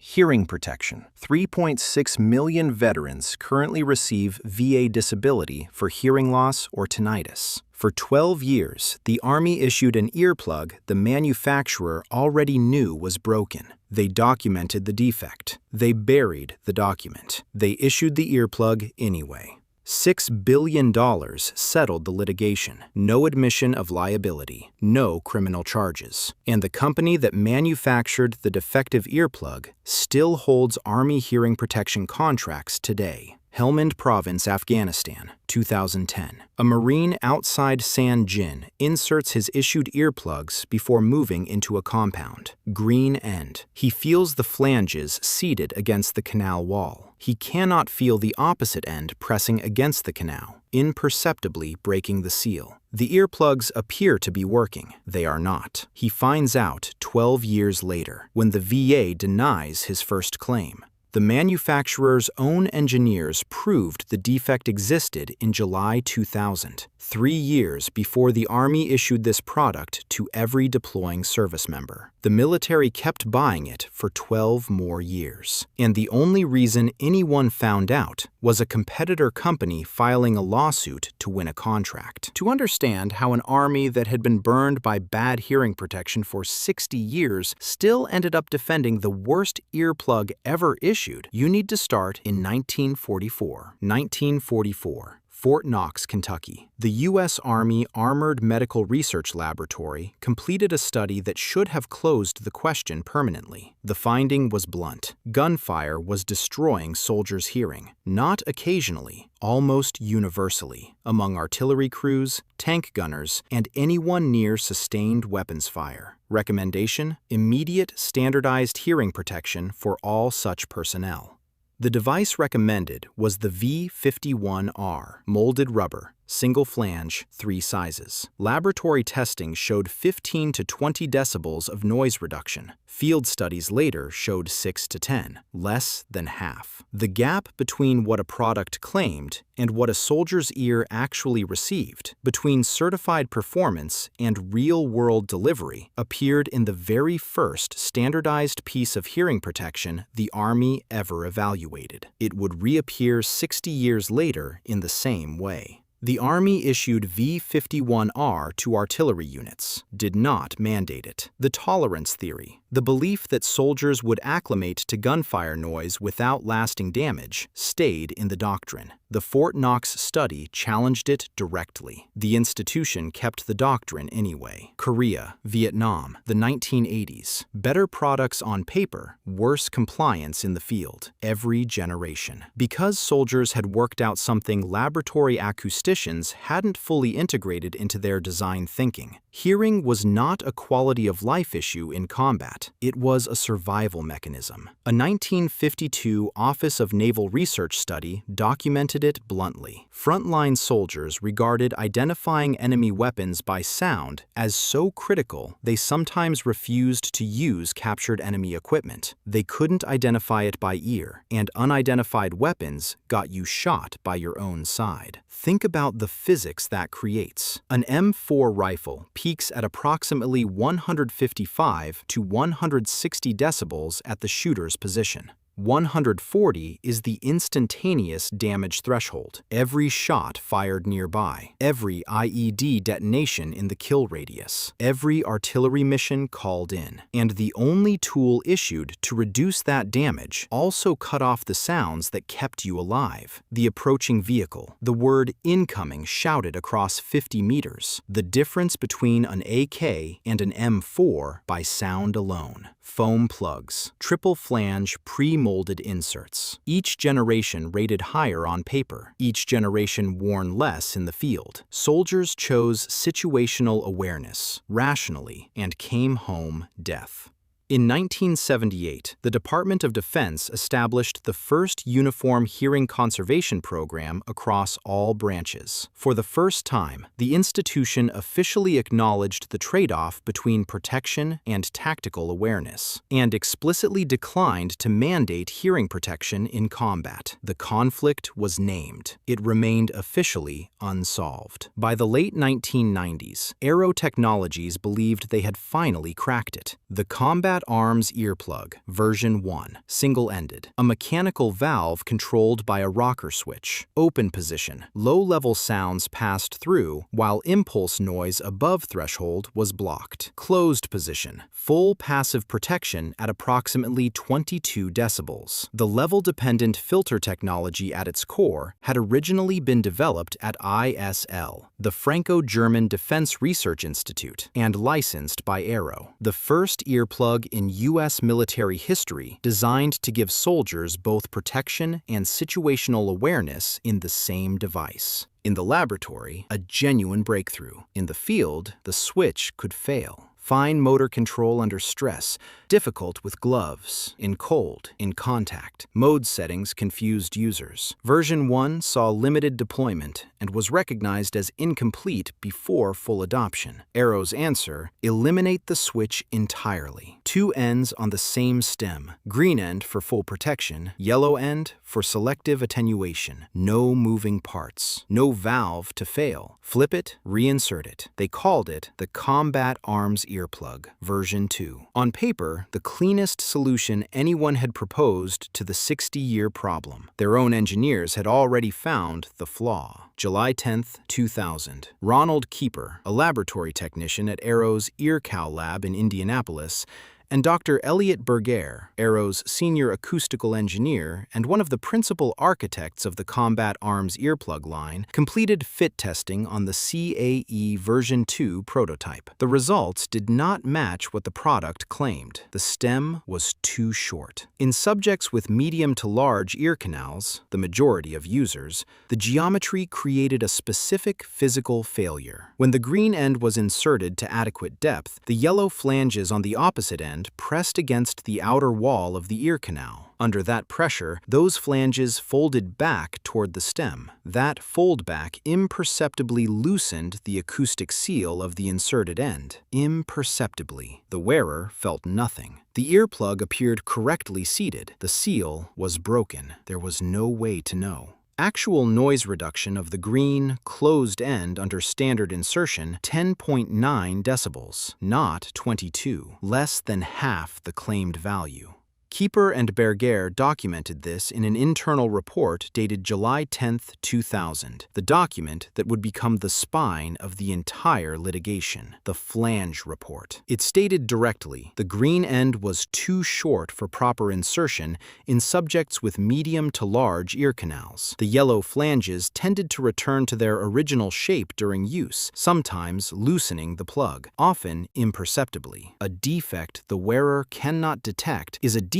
Hearing protection. 3.6 million veterans currently receive VA disability for hearing loss or tinnitus. For 12 years, the Army issued an earplug the manufacturer already knew was broken. They documented the defect. They buried the document. They issued the earplug anyway. $6 billion settled the litigation. No admission of liability. No criminal charges. And the company that manufactured the defective earplug still holds Army hearing protection contracts today. Helmand Province, Afghanistan, 2010. A Marine outside San Jin inserts his issued earplugs before moving into a compound. Green end. He feels the flanges seated against the canal wall. He cannot feel the opposite end pressing against the canal, imperceptibly breaking the seal. The earplugs appear to be working. They are not. He finds out 12 years later, when the VA denies his first claim. The manufacturer's own engineers proved the defect existed in July 2000, 3 years before the Army issued this product to every deploying service member. The military kept buying it for 12 more years. And the only reason anyone found out was a competitor company filing a lawsuit to win a contract. To understand how an Army that had been burned by bad hearing protection for 60 years still ended up defending the worst earplug ever issued, you need to start in 1944. 1944. Fort Knox, Kentucky. The U.S. Army Armored Medical Research Laboratory completed a study that should have closed the question permanently. The finding was blunt. Gunfire was destroying soldiers' hearing, not occasionally, almost universally, among artillery crews, tank gunners, and anyone near sustained weapons fire. Recommendation: immediate standardized hearing protection for all such personnel. The device recommended was the V51R, molded rubber, single flange, 3 sizes. Laboratory testing showed 15 to 20 decibels of noise reduction. Field studies later showed 6 to 10, less than half. The gap between what a product claimed and what a soldier's ear actually received, between certified performance and real-world delivery, appeared in the very first standardized piece of hearing protection the Army ever evaluated. It would reappear 60 years later in the same way. The Army issued V51R to artillery units, did not mandate it. The tolerance theory, the belief that soldiers would acclimate to gunfire noise without lasting damage, stayed in the doctrine. The Fort Knox study challenged it directly. The institution kept the doctrine anyway. Korea, Vietnam, the 1980s. Better products on paper, worse compliance in the field. Every generation. Because soldiers had worked out something laboratory acousticians hadn't fully integrated into their design thinking. Hearing was not a quality-of-life issue in combat. It was a survival mechanism. A 1952 Office of Naval Research study documented it bluntly. Frontline soldiers regarded identifying enemy weapons by sound as so critical they sometimes refused to use captured enemy equipment. They couldn't identify it by ear, and unidentified weapons got you shot by your own side. Think about the physics that creates. An M4 rifle peaks at approximately 155 to 160 decibels at the shooter's position. 140 is the instantaneous damage threshold. Every shot fired nearby, every IED detonation in the kill radius, every artillery mission called in. And the only tool issued to reduce that damage also cut off the sounds that kept you alive. The approaching vehicle, the word incoming shouted across 50 meters. The difference between an AK and an M4 by sound alone. Foam plugs, triple flange pre-molded inserts. Each generation rated higher on paper, each generation worn less in the field. Soldiers chose situational awareness, rationally, and came home deaf. In 1978, the Department of Defense established the first uniform hearing conservation program across all branches. For the first time, the institution officially acknowledged the trade-off between protection and tactical awareness, and explicitly declined to mandate hearing protection in combat. The conflict was named. It remained officially unsolved. By the late 1990s, Aero Technologies believed they had finally cracked it. The Combat Combat Arms Earplug, version 1, single-ended. A mechanical valve controlled by a rocker switch. Open position. Low-level sounds passed through, while impulse noise above threshold was blocked. Closed position. Full passive protection at approximately 22 decibels. The level-dependent filter technology at its core had originally been developed at ISL, the Franco-German Defense Research Institute, and licensed by Arrow. The first earplug in U.S. military history designed to give soldiers both protection and situational awareness in the same device. In the laboratory, a genuine breakthrough. In the field, the switch could fail. Fine motor control under stress, difficult with gloves, in cold, in contact. Mode settings confused users. Version 1 saw limited deployment and was recognized as incomplete before full adoption. Arrow's answer: eliminate the switch entirely. Two ends on the same stem. Green end for full protection, yellow end for selective attenuation. No moving parts. No valve to fail. Flip it, reinsert it. They called it the Combat Arms Earplug, version 2. On paper, the cleanest solution anyone had proposed to the 60-year problem. Their own engineers had already found the flaw. July 10, 2000. Ronald Keeper, a laboratory technician at Arrow's EarCal lab in Indianapolis, and Dr. Elliot Berger, Arrow's senior acoustical engineer and one of the principal architects of the Combat Arms Earplug line, completed fit testing on the CAE version 2 prototype. The results did not match what the product claimed. The stem was too short. In subjects with medium to large ear canals, the majority of users, the geometry created a specific physical failure. When the green end was inserted to adequate depth, the yellow flanges on the opposite end pressed against the outer wall of the ear canal. Under that pressure, those flanges folded back toward the stem. That foldback imperceptibly loosened the acoustic seal of the inserted end. Imperceptibly. The wearer felt nothing. The earplug appeared correctly seated. The seal was broken. There was no way to know. Actual noise reduction of the green, closed end under standard insertion, 10.9 decibels, not 22, less than half the claimed value. Keeper and Berger documented this in an internal report dated July 10, 2000, the document that would become the spine of the entire litigation, the Flange Report. It stated directly the green end was too short for proper insertion in subjects with medium to large ear canals. The yellow flanges tended to return to their original shape during use, sometimes loosening the plug, often imperceptibly. A defect the wearer cannot detect is a defect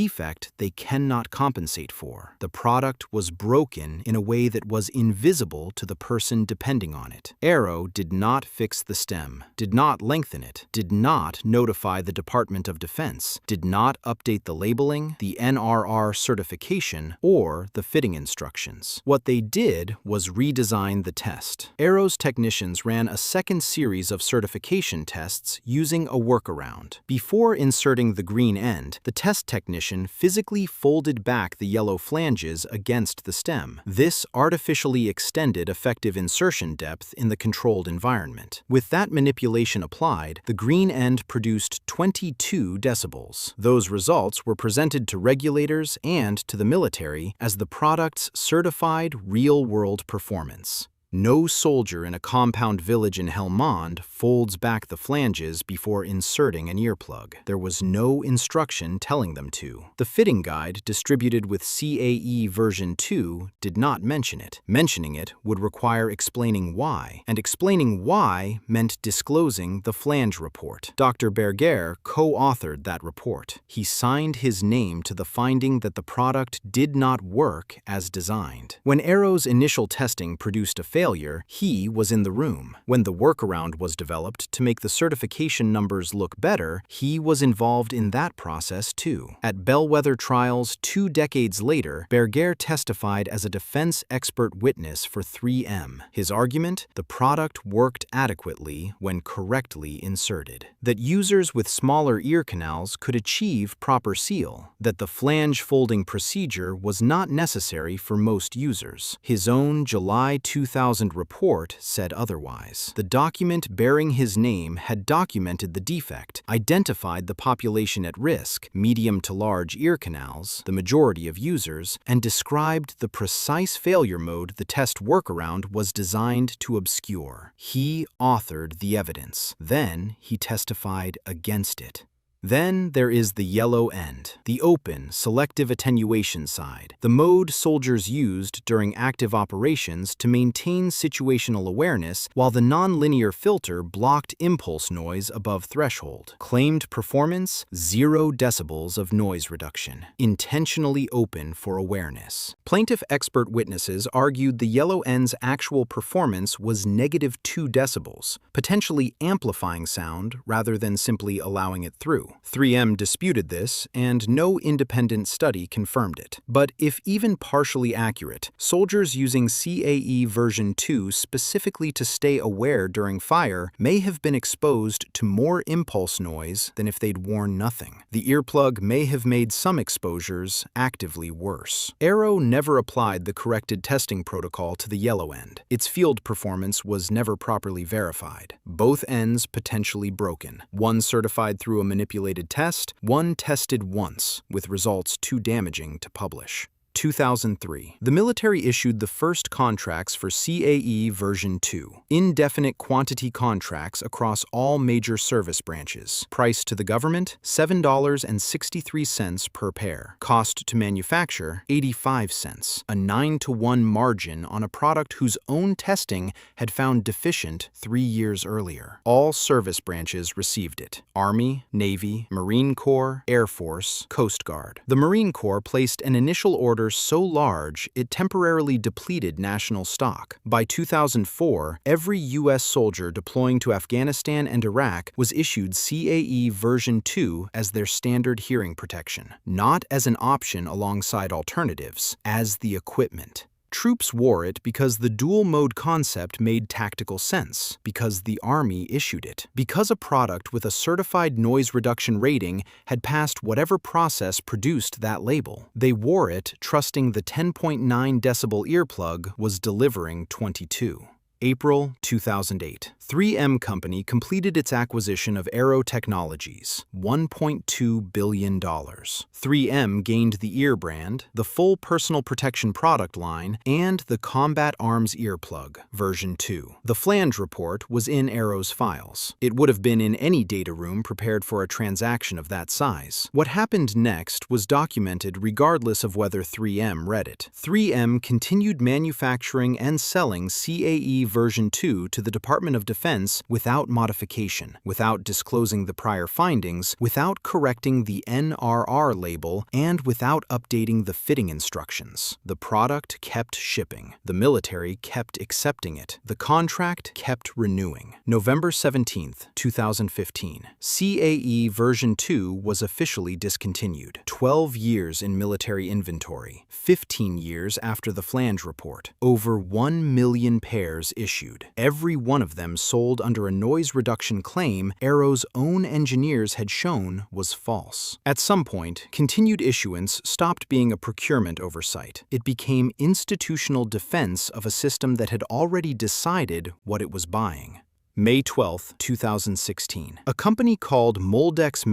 they cannot compensate for. The product was broken in a way that was invisible to the person depending on it. Arrow did not fix the stem, did not lengthen it, did not notify the Department of Defense, did not update the labeling, the NRR certification, or the fitting instructions. What they did was redesign the test. Arrow's technicians ran a second series of certification tests using a workaround. Before inserting the green end, the test technician physically folded back the yellow flanges against the stem. This artificially extended effective insertion depth in the controlled environment. With that manipulation applied, the green end produced 22 decibels. Those results were presented to regulators and to the military as the product's certified real-world performance. No soldier in a compound village in Helmand folds back the flanges before inserting an earplug. There was no instruction telling them to. The fitting guide distributed with CAE version 2 did not mention it. Mentioning it would require explaining why, and explaining why meant disclosing the Flange Report. Dr. Berger co-authored that report. He signed his name to the finding that the product did not work as designed. When Arrow's initial testing produced a failure, he was in the room. When the workaround was developed to make the certification numbers look better, he was involved in that process too. At bellwether trials 2 decades later, Berger testified as a defense expert witness for 3M. His argument? The product worked adequately when correctly inserted. That users with smaller ear canals could achieve proper seal. That the flange folding procedure was not necessary for most users. His own July 2000 2000 report said otherwise. The document bearing his name had documented the defect, identified the population at risk, medium to large ear canals, the majority of users, and described the precise failure mode the test workaround was designed to obscure. He authored the evidence. Then he testified against it. Then there is the yellow end, the open, selective attenuation side, the mode soldiers used during active operations to maintain situational awareness while the nonlinear filter blocked impulse noise above threshold. Claimed performance, 0 decibels of noise reduction, intentionally open for awareness. Plaintiff expert witnesses argued the yellow end's actual performance was -2 decibels, potentially amplifying sound rather than simply allowing it through. 3M disputed this, and no independent study confirmed it. But if even partially accurate, soldiers using CAE version 2 specifically to stay aware during fire may have been exposed to more impulse noise than if they'd worn nothing. The earplug may have made some exposures actively worse. Aero never applied the corrected testing protocol to the yellow end. Its field performance was never properly verified. Both ends potentially broken. One certified through a manipulated test, one tested once, with results too damaging to publish. 2003. The military issued the first contracts for CAE version 2, indefinite quantity contracts across all major service branches. Price to the government, $7.63 per pair. Cost to manufacture, 85 cents, a 9-to-1 margin on a product whose own testing had found deficient 3 years earlier. All service branches received it: Army, Navy, Marine Corps, Air Force, Coast Guard. The Marine Corps placed an initial order so large it temporarily depleted national stock. By 2004, every U.S. soldier deploying to Afghanistan and Iraq was issued CAE version 2 as their standard hearing protection, not as an option alongside alternatives, as the equipment. Troops wore it because the dual-mode concept made tactical sense, because the Army issued it, because a product with a certified noise reduction rating had passed whatever process produced that label. They wore it trusting the 10.9 decibel earplug was delivering 22. April 2008. 3M Company completed its acquisition of Aero Technologies, $1.2 billion. 3M gained the ear brand, the full personal protection product line, and the Combat Arms Earplug, version 2. The Flange Report was in Aero's files. It would have been in any data room prepared for a transaction of that size. What happened next was documented regardless of whether 3M read it. 3M continued manufacturing and selling CAE version 2 to the Department of Defense without modification, without disclosing the prior findings, without correcting the NRR label, and without updating the fitting instructions. The product kept shipping. The military kept accepting it. The contract kept renewing. November 17, 2015. CAE version 2 was officially discontinued. 12 years in military inventory. 15 years after the Flange Report. Over 1 million pairs issued. Every one of them sold under a noise reduction claim Aero's own engineers had shown was false. At some point, continued issuance stopped being a procurement oversight. It became institutional defense of a system that had already decided what it was buying. May 12, 2016. A company called Moldex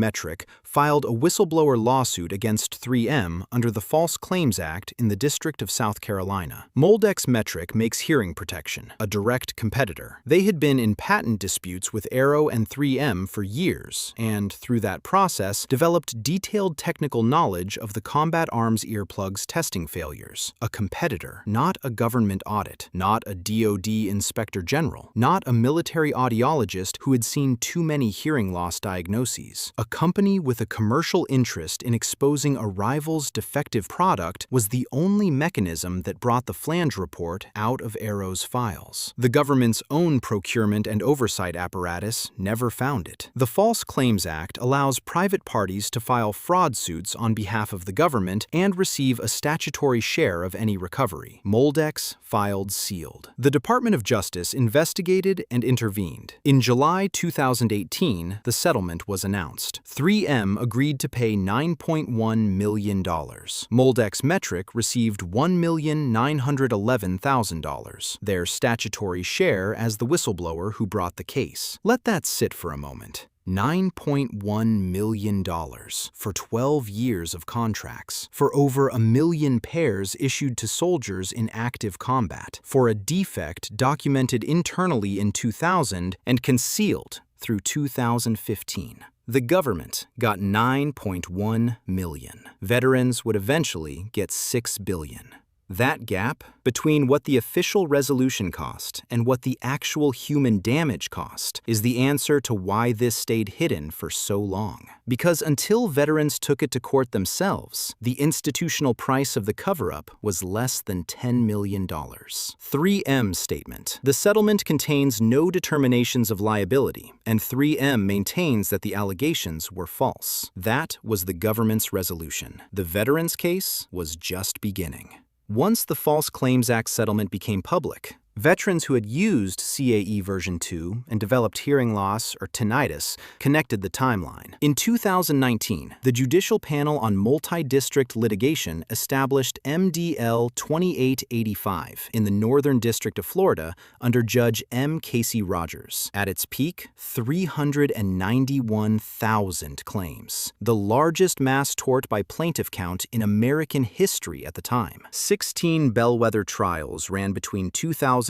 filed a whistleblower lawsuit against 3M under the False Claims Act in the District of South Carolina. Moldex makes hearing protection, a direct competitor. They had been in patent disputes with Aero and 3M for years, and through that process, developed detailed technical knowledge of the Combat Arms Earplug's testing failures. A competitor, not a government audit, not a DoD inspector general, not a military audiologist who had seen too many hearing loss diagnoses. A company with a commercial interest in exposing a rival's defective product was the only mechanism that brought the Flange Report out of Aero's files. The government's own procurement and oversight apparatus never found it. The False Claims Act allows private parties to file fraud suits on behalf of the government and receive a statutory share of any recovery. Moldex filed sealed. The Department of Justice investigated and intervened intervened. In July 2018, the settlement was announced. 3M agreed to pay $9.1 million. Moldex Metric received $1,911,000, their statutory share as the whistleblower who brought the case. Let that sit for a moment. $9.1 million for 12 years of contracts, for over 1 million pairs issued to soldiers in active combat, for a defect documented internally in 2000 and concealed through 2015. The government got $9.1 million. Veterans would eventually get $6 billion. That gap between what the official resolution cost and what the actual human damage cost is the answer to why this stayed hidden for so long. Because until veterans took it to court themselves, the institutional price of the cover-up was less than $10 million. 3M's statement. The settlement contains no determinations of liability, and 3M maintains that the allegations were false. That was the government's resolution. The veterans' case was just beginning. Once the False Claims Act settlement became public, veterans who had used CAE version 2 and developed hearing loss or tinnitus connected the timeline. In 2019, the Judicial Panel on Multi-District Litigation established MDL 2885 in the Northern District of Florida under Judge M. Casey Rogers. At its peak, 391,000 claims, the largest mass tort by plaintiff count in American history at the time. 16 bellwether trials ran between 2021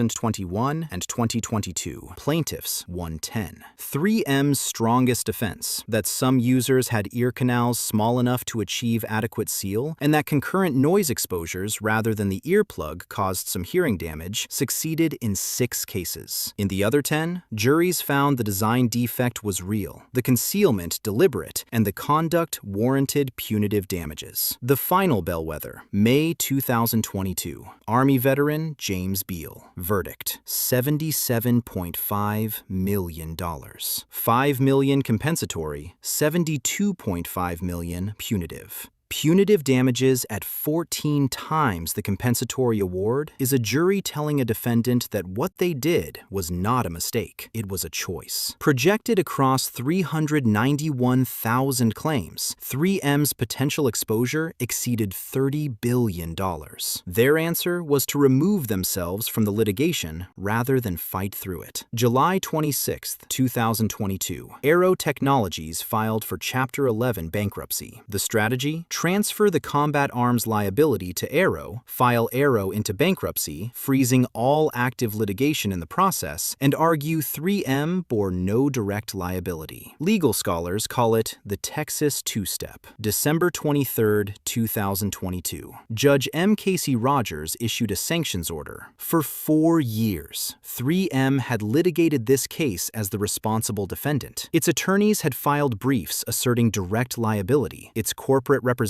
and 2022. Plaintiffs won 10. 3M's strongest defense, that some users had ear canals small enough to achieve adequate seal, and that concurrent noise exposures rather than the earplug caused some hearing damage, succeeded in 6 cases. In the other 10, juries found the design defect was real, the concealment deliberate, and the conduct warranted punitive damages. The final bellwether, May 2022. Army veteran James Beal. Verdict: $77.5 million. $5 million compensatory, $72.5 million punitive. Punitive damages at 14 times the compensatory award is a jury telling a defendant that what they did was not a mistake, it was a choice. Projected across 391,000 claims, 3M's potential exposure exceeded $30 billion. Their answer was to remove themselves from the litigation rather than fight through it. July 26, 2022, Aero Technologies filed for Chapter 11 bankruptcy. The strategy? Transfer the Combat Arms liability to Aero, file Aero into bankruptcy, freezing all active litigation in the process, and argue 3M bore no direct liability. Legal scholars call it the Texas two-step. December 23, 2022. Judge M. Casey Rogers issued a sanctions order. For 4 years, 3M had litigated this case as the responsible defendant. Its attorneys had filed briefs asserting direct liability. Its corporate representatives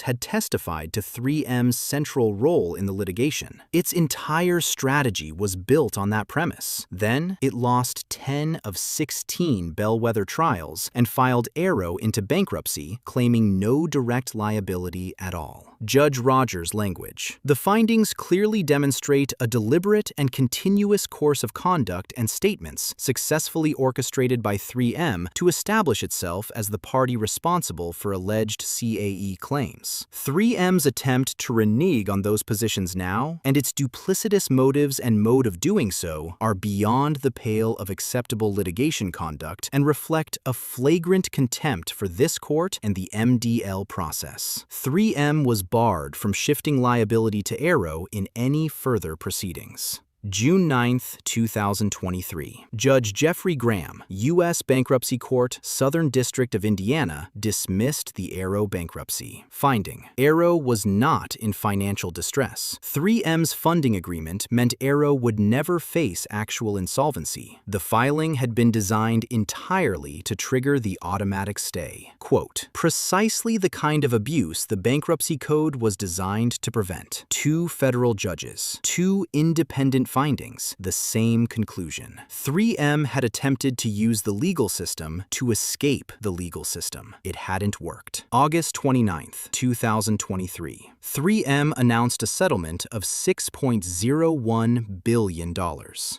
had testified to 3M's central role in the litigation. Its entire strategy was built on that premise. Then, it lost 10 of 16 bellwether trials and filed Aero into bankruptcy, claiming no direct liability at all. Judge Rogers' language. The findings clearly demonstrate a deliberate and continuous course of conduct and statements successfully orchestrated by 3M to establish itself as the party responsible for alleged CAE claims. 3M's attempt to renege on those positions now, and its duplicitous motives and mode of doing so, are beyond the pale of acceptable litigation conduct and reflect a flagrant contempt for this court and the MDL process. 3M was barred from shifting liability to Aero in any further proceedings. June 9, 2023. Judge Jeffrey Graham, U.S. Bankruptcy Court, Southern District of Indiana, dismissed the Aero bankruptcy. Finding: Aero was not in financial distress. 3M's funding agreement meant Aero would never face actual insolvency. The filing had been designed entirely to trigger the automatic stay. Quote, precisely the kind of abuse the bankruptcy code was designed to prevent. 2 federal judges, 2 independent findings, the same conclusion. 3M had attempted to use the legal system to escape the legal system. It hadn't worked. August 29, 2023. 3M announced a settlement of $6.01 billion,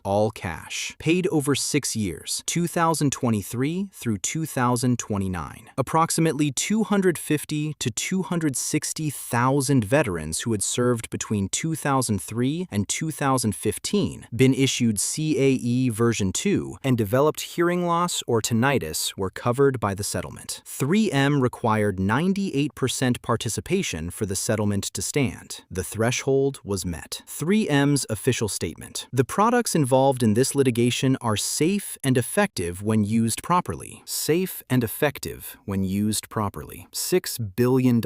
all cash, paid over 6 years, 2023 through 2029. Approximately 250 to 260,000 veterans who had served between 2003 and 2015, been issued CAE version 2, and developed hearing loss or tinnitus were covered by the settlement. 3M required 98% participation for the settlement to stand. The threshold was met. 3M's official statement. The products involved in this litigation are safe and effective when used properly. Safe and effective when used properly. $6 billion.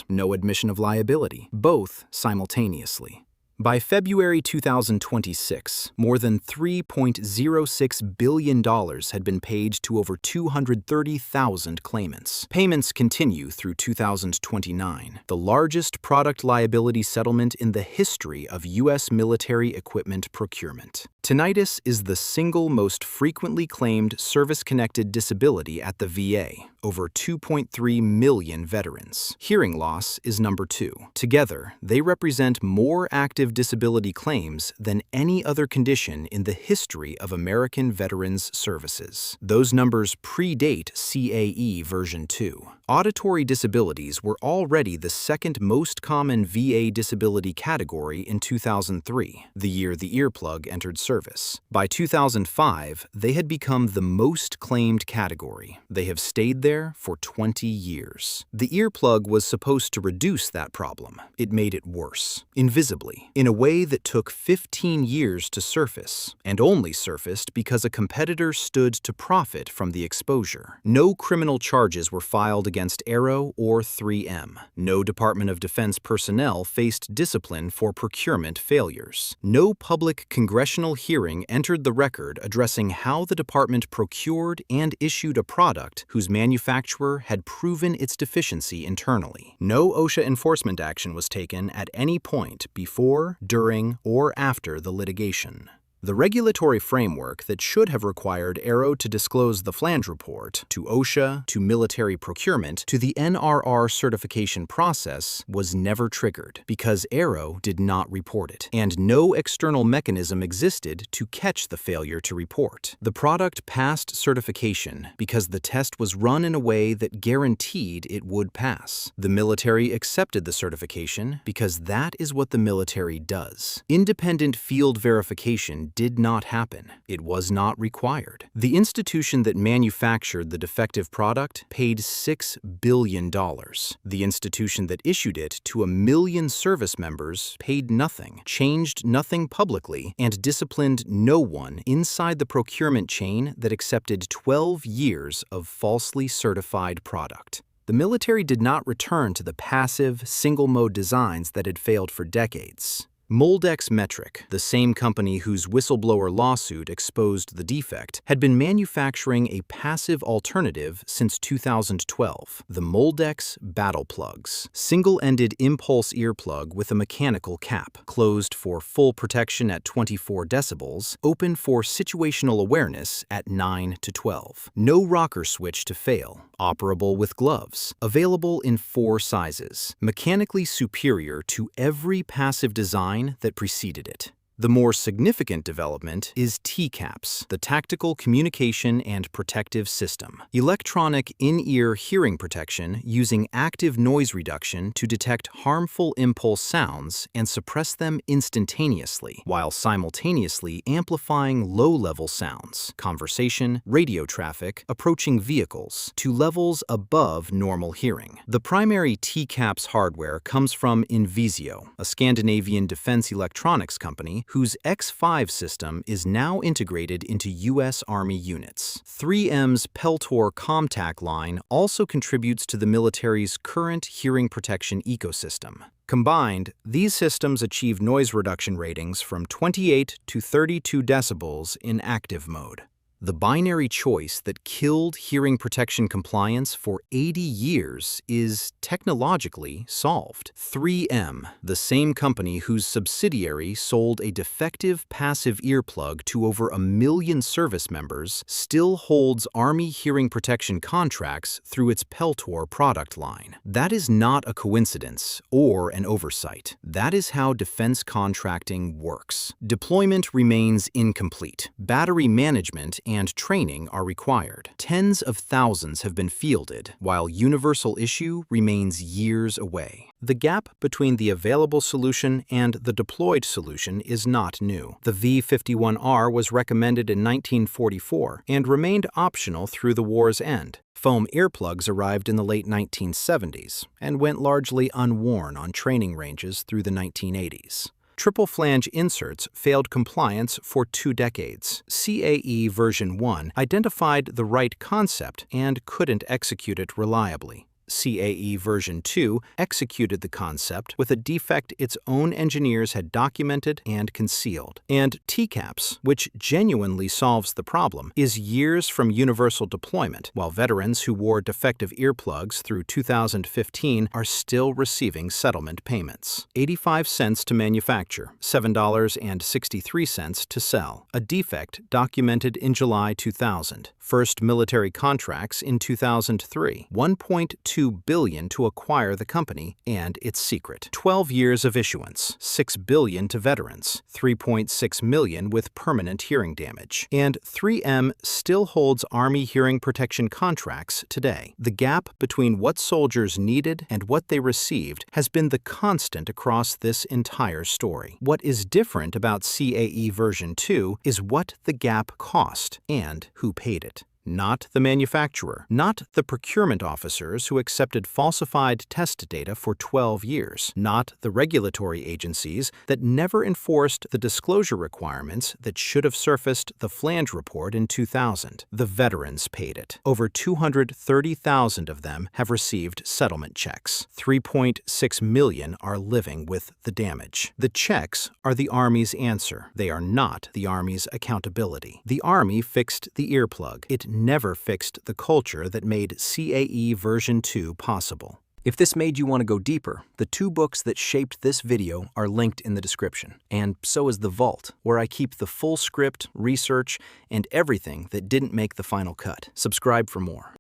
No admission of liability. Both simultaneously. By February 2026, more than $3.06 billion had been paid to over 230,000 claimants. Payments continue through 2029, the largest product liability settlement in the history of U.S. military equipment procurement. Tinnitus is the single most frequently claimed service-connected disability at the VA, over 2.3 million veterans. Hearing loss is number 2. Together, they represent more active disability claims than any other condition in the history of American veterans' services. Those numbers predate CAE version 2. Auditory disabilities were already the second most common VA disability category in 2003, the year the earplug entered service. By 2005, they had become the most claimed category. They have stayed there for 20 years. The earplug was supposed to reduce that problem. It made it worse, invisibly, in a way that took 15 years to surface, and only surfaced because a competitor stood to profit from the exposure. No criminal charges were filed against Arrow or 3M. No Department of Defense personnel faced discipline for procurement failures. No public congressional hearing entered the record addressing how the department procured and issued a product whose manufacturer had proven its deficiency internally. No OSHA enforcement action was taken at any point before, during, or after the litigation. The regulatory framework that should have required Arrow to disclose the Flange Report to OSHA, to military procurement, to the NRR certification process was never triggered because Arrow did not report it, and no external mechanism existed to catch the failure to report. The product passed certification because the test was run in a way that guaranteed it would pass. The military accepted the certification because that is what the military does. Independent field verification did not happen. It was not required. The institution that manufactured the defective product paid $6 billion. The institution that issued it to 1 million service members paid nothing, changed nothing publicly, and disciplined no one inside the procurement chain that accepted 12 years of falsely certified product. The military did not return to the passive, single-mode designs that had failed for decades. Moldex Metric, the same company whose whistleblower lawsuit exposed the defect, had been manufacturing a passive alternative since 2012, the Moldex BattlePlugs, single-ended impulse earplug with a mechanical cap, closed for full protection at 24 decibels, open for situational awareness at 9 to 12. No rocker switch to fail, operable with gloves, available in 4 sizes, mechanically superior to every passive design that preceded it. The more significant development is TCAPS, the Tactical Communication and Protective System, electronic in-ear hearing protection using active noise reduction to detect harmful impulse sounds and suppress them instantaneously, while simultaneously amplifying low-level sounds, conversation, radio traffic, approaching vehicles, to levels above normal hearing. The primary TCAPS hardware comes from Invisio, a Scandinavian defense electronics company whose X5 system is now integrated into U.S. Army units. 3M's Peltor Comtac line also contributes to the military's current hearing protection ecosystem. Combined, these systems achieve noise reduction ratings from 28 to 32 decibels in active mode. The binary choice that killed hearing protection compliance for 80 years is technologically solved. 3M, the same company whose subsidiary sold a defective passive earplug to over 1 million service members, still holds Army hearing protection contracts through its Peltor product line. That is not a coincidence or an oversight. That is how defense contracting works. Deployment remains incomplete. Battery management and training are required. Tens of thousands have been fielded, while universal issue remains years away. The gap between the available solution and the deployed solution is not new. The V51R was recommended in 1944 and remained optional through the war's end. Foam earplugs arrived in the late 1970s and went largely unworn on training ranges through the 1980s. Triple flange inserts failed compliance for 2 decades. CAE version 1 identified the right concept and couldn't execute it reliably. CAE version 2 executed the concept with a defect its own engineers had documented and concealed. And TCAPS, which genuinely solves the problem, is years from universal deployment, while veterans who wore defective earplugs through 2015 are still receiving settlement payments. 85 cents to manufacture, $7.63 to sell. A defect documented in July 2000. First military contracts in 2003. $1.2 billion to acquire the company and its secret. 12 years of issuance. $6 billion to veterans. $3.6 million with permanent hearing damage. And 3M still holds Army hearing protection contracts today. The gap between what soldiers needed and what they received has been the constant across this entire story. What is different about CAE version 2 is what the gap cost and who paid it. Not the manufacturer, not the procurement officers who accepted falsified test data for 12 years, not the regulatory agencies that never enforced the disclosure requirements that should have surfaced the Flange Report in 2000. The veterans paid it. Over 230,000 of them have received settlement checks. 3.6 million are living with the damage. The checks are the Army's answer. They are not the Army's accountability. The Army fixed the earplug. It never fixed the culture that made CAE version 2 possible. If this made you want to go deeper, the 2 books that shaped this video are linked in the description. And so is The Vault, where I keep the full script, research, and everything that didn't make the final cut. Subscribe for more.